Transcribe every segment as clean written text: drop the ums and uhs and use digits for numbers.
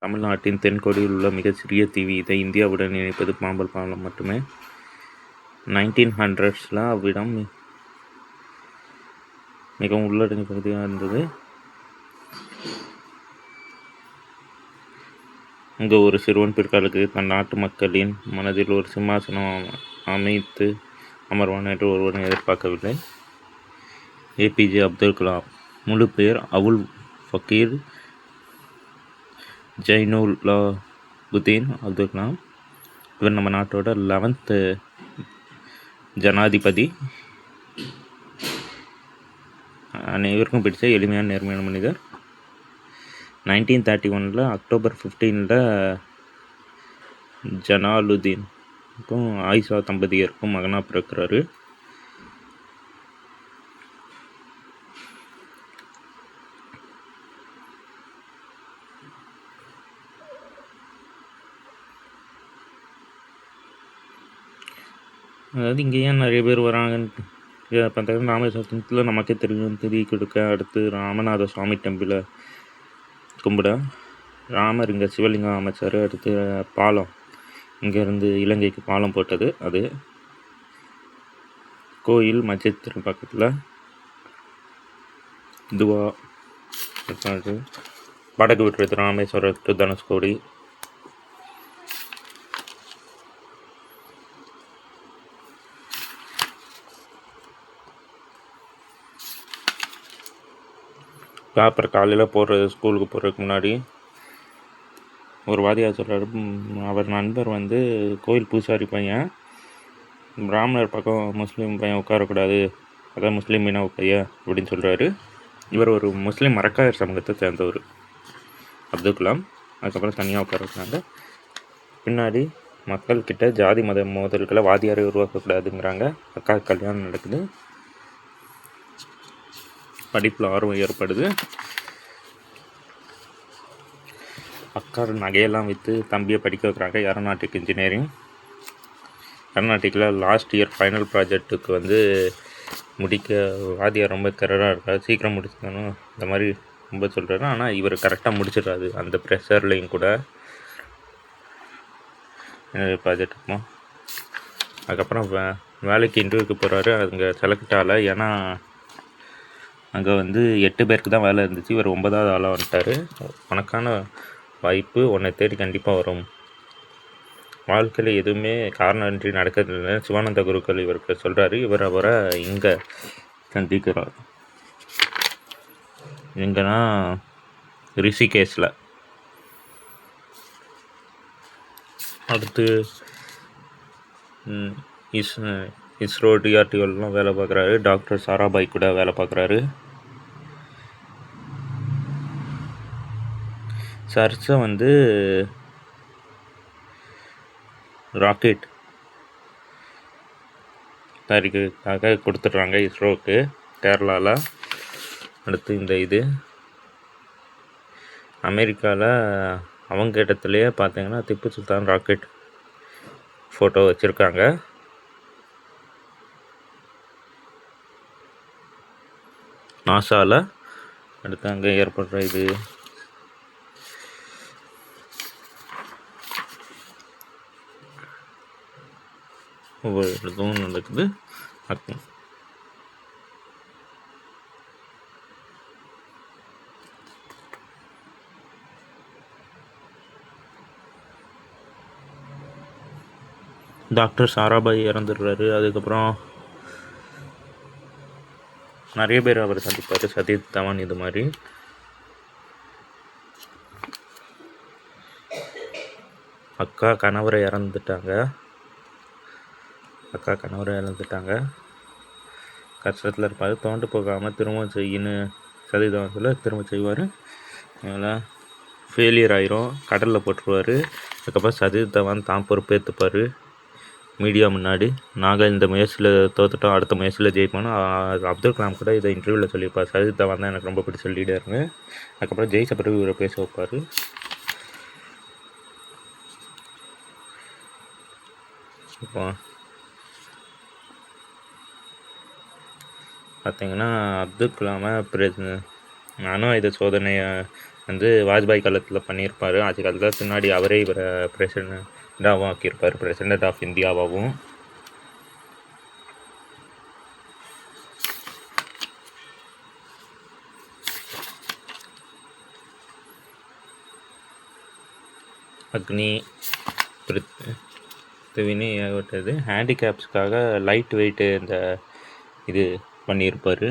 தமிழ்நாட்டின் தென்கோடியில் உள்ள மிகச்சிறிய தீவு. இதை இந்தியாவுடன் இணைப்பது பாம்பன் பாலம் மட்டுமே. 1900s அவ்விடம் மிகவும் உள்ளடங்கிய பகுதியாக இருந்தது. இங்கு ஒரு சிறுவன் பிற்காலத்தில் தன் நாட்டு மக்களின் மனதில் ஒரு சிம்மாசனம் அமைத்து அமர்வான் என்று ஒருவன் எதிர்பார்க்கவில்லை. ஏபிஜே அப்துல் கலாம். முழு பெயர் அவுல் ஃபக்கீர் ஜைனுலாபுதீன் அப்துல் கலாம். இவர் நம்ம நாட்டோட 11th ஜனாதிபதி. அனைவருக்கும் பிடிச்ச எளிமையான நேர்மையான மனிதர். 1931 அக்டோபர் 15 ஜனாலுதீனுக்கும் ஆயிஷா தம்பதியருக்கும் மகனாக பிறக்கிறாரு. அதாவது இங்கே ஏன் நிறைய பேர் வராங்கன்ட்டு பார்த்தா ராமேஸ்வரத்தில் நமக்கே தெரியும். திதி கொடுக்க அடுத்து ராமநாத சுவாமி டெம்பிளை கும்பிட ராமர் இங்கே சிவலிங்கம் அமைச்சார். அடுத்து பாலம் இங்கேருந்து இலங்கைக்கு பாலம் போட்டது. அது கோயில் மஸ்ஜித் பக்கத்தில் துவா படகு விட்டுறது ராமேஸ்வரம் டு தனுஷ்கோடி. பேப்பர் காலையில் போடுறது ஸ்கூலுக்கு போகிறதுக்கு முன்னாடி ஒரு வாதியார் சொல்கிறாரு, அவர் நண்பர் கோயில் பூசாரி பையன், பிராமணர் பக்கம் முஸ்லீம் பையன் உட்காரக்கூடாது, அதான் முஸ்லீம் மீனா பையன் அப்படின்னு சொல்கிறாரு. இவர் ஒரு முஸ்லீம் மரக்காயர் சமூகத்தை சேர்ந்தவர் அப்துல் கலாம். அதுக்கப்புறம் தனியாக உட்கார வைக்கிறாங்க. பின்னாடி மக்கள்கிட்ட ஜாதி மத மோதல்களை வாதியாரை உருவாக்கக்கூடாதுங்கிறாங்க. அக்கா கல்யாணம் நடக்குது. படிப்பில் ஆர்வம் ஏற்படுது. அக்கா நகையெல்லாம் விற்று தம்பியை படிக்க வைக்கிறாங்க. Aeronautic engineering. ஏரோநாட்டிக்கில் லாஸ்ட் இயர் ஃபைனல் ப்ராஜெக்ட்டுக்கு முடிக்க வாதியார் ரொம்ப திறராக இருக்காது. சீக்கிரம் முடிச்சுக்கணும் இந்த மாதிரி ரொம்ப சொல்கிறாரு. ஆனால் இவர் கரெக்டாக முடிச்சிடுறாரு அந்த ப்ரெஷர்லையும் கூட ப்ராஜெக்ட்டுக்கும். அதுக்கப்புறம் வேலைக்கு இன்டர்வியூக்கு போகிறாரு. அங்கே செலக்ட் ஆகலை. ஏன்னா அங்கே 8 பேருக்கு தான் வேலை இருந்துச்சு. இவர் 9வது ஆளாக வந்துட்டார். உனக்கான வாய்ப்பு உன்னை தேடி கண்டிப்பாக வரும். வாழ்க்கையில் எதுவுமே காரணமின்றி நடக்கிறதில்லை சிவானந்த குருக்கள் இவருக்கு சொல்கிறாரு. இவர் அவரை இங்கே சந்திக்கிறார். எங்கன்னா ரிஷிகேஷில். அடுத்து இஸ்ரோ டிஆர்டிஓலாம் வேலை பார்க்குறாரு. டாக்டர் சாராபாய் கூட வேலை பார்க்குறாரு. சர்ச்சை ராக்கெட் தயாரிக்கிறதுக்காக கொடுத்துட்றாங்க இஸ்ரோவுக்கு கேரளாவில். அடுத்து இது அமெரிக்காவில் அவங்க இடத்துலையே பார்த்தீங்கன்னா திப்பு சுல்தான் ராக்கெட் ஃபோட்டோ வச்சுருக்காங்க. நாசாவில். அடுத்து அங்கே ஏற்படுற ஒவ்வொரு இடத்தும் நடக்குது. டாக்டர் சாராபாய் இறந்துடுறாரு. அதுக்கப்புறம் நிறைய பேர் அவர் சந்திப்பார். சதீஷ் தவான் இது மாதிரி. அக்கா கணவரை இறந்துட்டாங்க. கஷ்டத்தில் இருப்பார். தோண்டு போகாமல் திரும்ப செய்யணும் சதீஷ் தவான் சொல்ல திரும்ப செய்வார். அதெல்லாம் ஃபெயிலியர் ஆயிரும். கடலில் போட்டுருவார். அதுக்கப்புறம் சதீஷ் தவான் தான் பொறுப்பேற்றுப்பார் மீடியா முன்னாடி. நாங்கள் இந்த முயற்சியில் தோத்துட்டோம், அடுத்த முயற்சியில் ஜெயிப்போம்னு அப்துல் கலாம் கூட இதை இன்டர்வியூவில் சொல்லியிருப்பார். சதீஷ் தவான் தான் எனக்கு ரொம்ப பிடிச்ச லீடர்னு. அதுக்கப்புறம் ஜெயிச்ச பிறகு இவரை பேச வைப்பார். இப்போ பார்த்திங்கன்னா அப்துல் கலாமை அணு ஆயுத சோதனையை வந்து வாஜ்பாய் காலத்தில் பண்ணியிருப்பார். ஆட்சி காலத்தில் பின்னாடி அவரே இவரை பிரசிடெண்ட்டாகவும் ஆக்கியிருப்பார், பிரசிடெண்ட் ஆஃப் இந்தியாவாகவும். அக்னி பிருத்திவின்னு ஏகப்பட்டது. ஹேண்டிகேப்ஸ்க்காக லைட் வெயிட்டு இந்த இது பண்ணியிருப்பார்.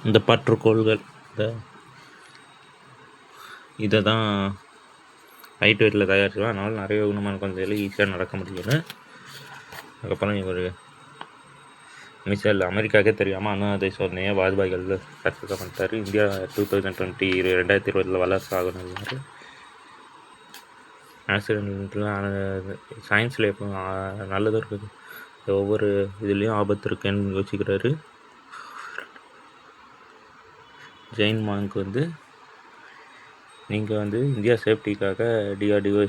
இந்த பற்றுக்கோள்கள் இதை தான் லைட் வெயிட்டில் தயாரிச்சுலாம், அதனால் நிறைய குணமான குழந்தைகள் ஈஸியாக நடக்க முடியுது. அதுக்கப்புறம் இவர் மிசைல் அமெரிக்காவுக்கே தெரியாமல் அணு சோதனையை வாஜ்பாய்கள் சக்ஸஸாக பண்ணிட்டார். இந்தியா 2020 வல்லரசு ஆகணும். ஆக்சிடென்ட்லாம் சயின்ஸில் எப்போ நல்லதும் இருக்குது, ஒவ்வொரு இதுலேயும் ஆபத்து இருக்குன்னு யோசிக்கிறாரு. ஜெயின் மாங்க் வந்து நீங்கள் வந்து இந்தியா சேஃப்டிக்காக டிஆர்டிஓ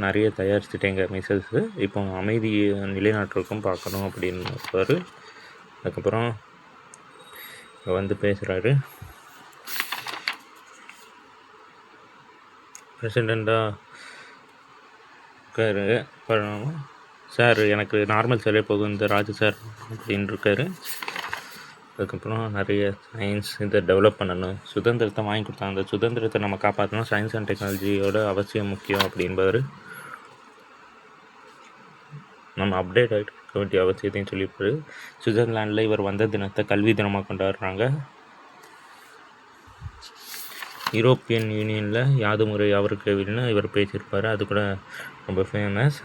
நிறைய தயாரிச்சுட்டேங்க மிசைல்ஸு, இப்போ அமைதி நிலைநாட்டுக்கும் பார்க்கணும் அப்படின்னு சொல்லுவார். அதுக்கப்புறம் வந்து பேசுகிறாரு. பிரசிடெண்ட்டாக இருக்காரு. சார் எனக்கு நார்மல் சரியாக போகும் இந்த ராஜு சார் அப்படின்னு இருக்காரு. அதுக்கப்புறம் நிறைய சயின்ஸ் இதை டெவலப் பண்ணணும், சுதந்திரத்தை வாங்கி கொடுத்தாங்க, அந்த சுதந்திரத்தை நம்ம காப்பாற்றணும், சயின்ஸ் அண்ட் டெக்னாலஜியோட அவசியம் முக்கியம் அப்படின்பார். நம்ம அப்டேட் ஆகிட்டு இருக்க வேண்டிய அவசியத்தையும் சொல்லியிருப்பாரு. சுவிட்சர்லாண்டில் இவர் வந்த தினத்தை கல்வி தினமாக கொண்டாடுறாங்க. யூரோப்பியன் யூனியனில் யாது முறை யாவருக்கு கேள்வின்னு இவர் பேசியிருப்பார், அது கூட ரொம்ப ஃபேமஸ்.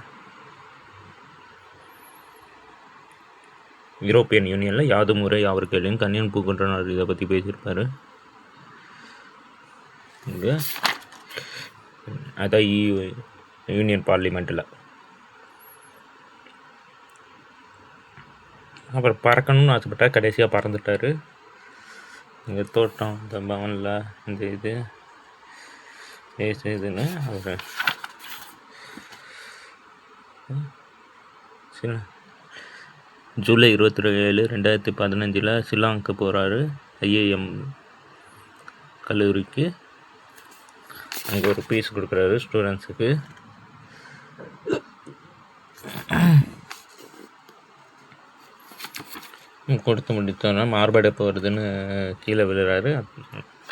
யூரோப்பியன் யூனியனில் யாது முறை யாவருக்கு கேள்வின்னு கன்னியன் பூங்குன்றனார் இதை பற்றி பேசியிருப்பார். இங்கே அதான் யூனியன் பார்லிமெண்ட்டில். அப்புறம் பறக்கணும்னு ஆசைப்பட்டார், கடைசியாக பறந்துட்டார். இங்கே தோட்டம், இந்த பவனில் இந்த இது இதுன்னு அவர் ஜூலை 27, 2015 ஷில்லாங்க்கு போகிறாரு, ஐஏஎம் கல்லூரிக்கு. அங்கே ஒரு பீஸ் கொடுக்குறாரு ஸ்டூடெண்ட்ஸுக்கு. கொடுத்து முடித்தோன்னா மார்படை போகிறதுன்னு கீழே விழுறாரு.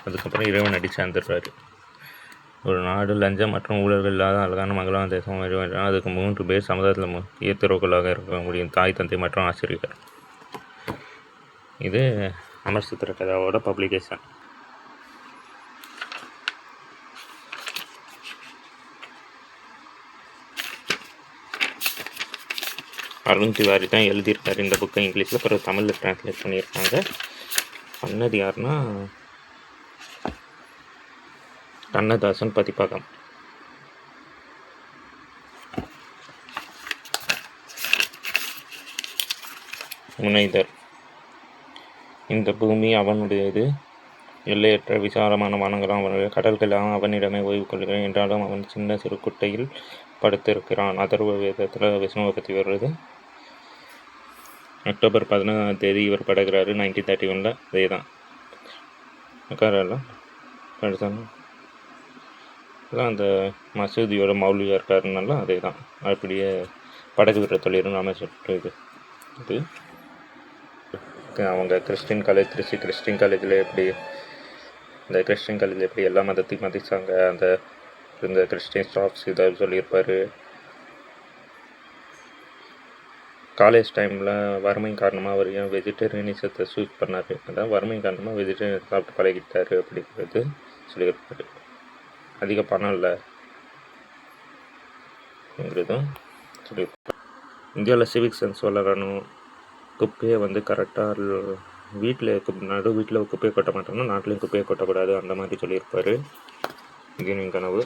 அதுக்கப்புறம் இறைவன் அடித்து சேர்ந்துடுறாரு. ஒரு நாடு லஞ்சம் மற்றும் ஊழல்கள் இல்லாத அழகான மங்களான தேசம் வேண்டும். அதுக்கு 3 பேர் சமுதாயத்தில் ஏத்திரோக்களாக இருக்க முடியும், தாய், தந்தை மற்றும் ஆசிரியர். இது அமர் சித்திர கதாவோட பப்ளிகேஷன். அருண் திவாரி தான் எழுதியிருக்காரு இந்த புக்கை இங்கிலீஷில், பிறகு தமிழில் ட்ரான்ஸ்லேட் பண்ணியிருக்காங்க. பண்ணது யாருன்னா கண்ணதாசன் பதிப்பகம். முனைதர். இந்த பூமி அவனுடையது, எல்லையற்ற விசாலமான வானங்களும் அவனுடைய, கடல்களாம் அவனிடமே ஓய்வு கொள்கிறேன் என்றாலும் அவன் சின்ன சிறு குட்டையில் படுத்திருக்கிறான். அதர்வ வேதத்தில் விஷ்ணுவை பற்றி வருது. அக்டோபர் 11 இவர் படுகிறாரு 1931. அதே தான் உட்காரெல்லாம் படுத்தாங்க. அந்த மசூதியோட மௌலியாக இருக்காருனால அதே தான். அப்படியே படகு விடுற தொழிலும் அமைச்சிட்டு இது அவங்க கிறிஸ்டின் காலேஜ், திருச்சி கிறிஸ்டின் காலேஜில் எப்படி இந்த கிறிஸ்டின் காலேஜில் எப்படி எல்லா மதத்தையும் மதித்தாங்க, அந்த இந்த கிறிஸ்டின் ஸ்டாஃப்ஸ் இதை சொல்லியிருப்பார். காலேஜ் டைமில் வறுமை காரணமாக அவர் ஏன் வெஜிடேரியனிசத்தை சூஸ் பண்ணார், அதான் வறுமை காரணமாக வெஜிடேரியன் சாப்பிட்டு பழகிட்டார் அப்படிங்கிறது சொல்லியிருப்பார். அதிக பணம் இல்லைங்கிறதும் சொல்லியிருப்பார். இந்தியாவில் சிவிக் சென்ஸ் வளரணும், குப்பையை வந்து கரெக்டாக வீட்டில் வீட்டில் குப்பையை கொட்ட மாட்டோம்னா நாட்டிலையும் குப்பையை கொட்டக்கூடாது, அந்த மாதிரி சொல்லியிருப்பார். இது என் கனவு.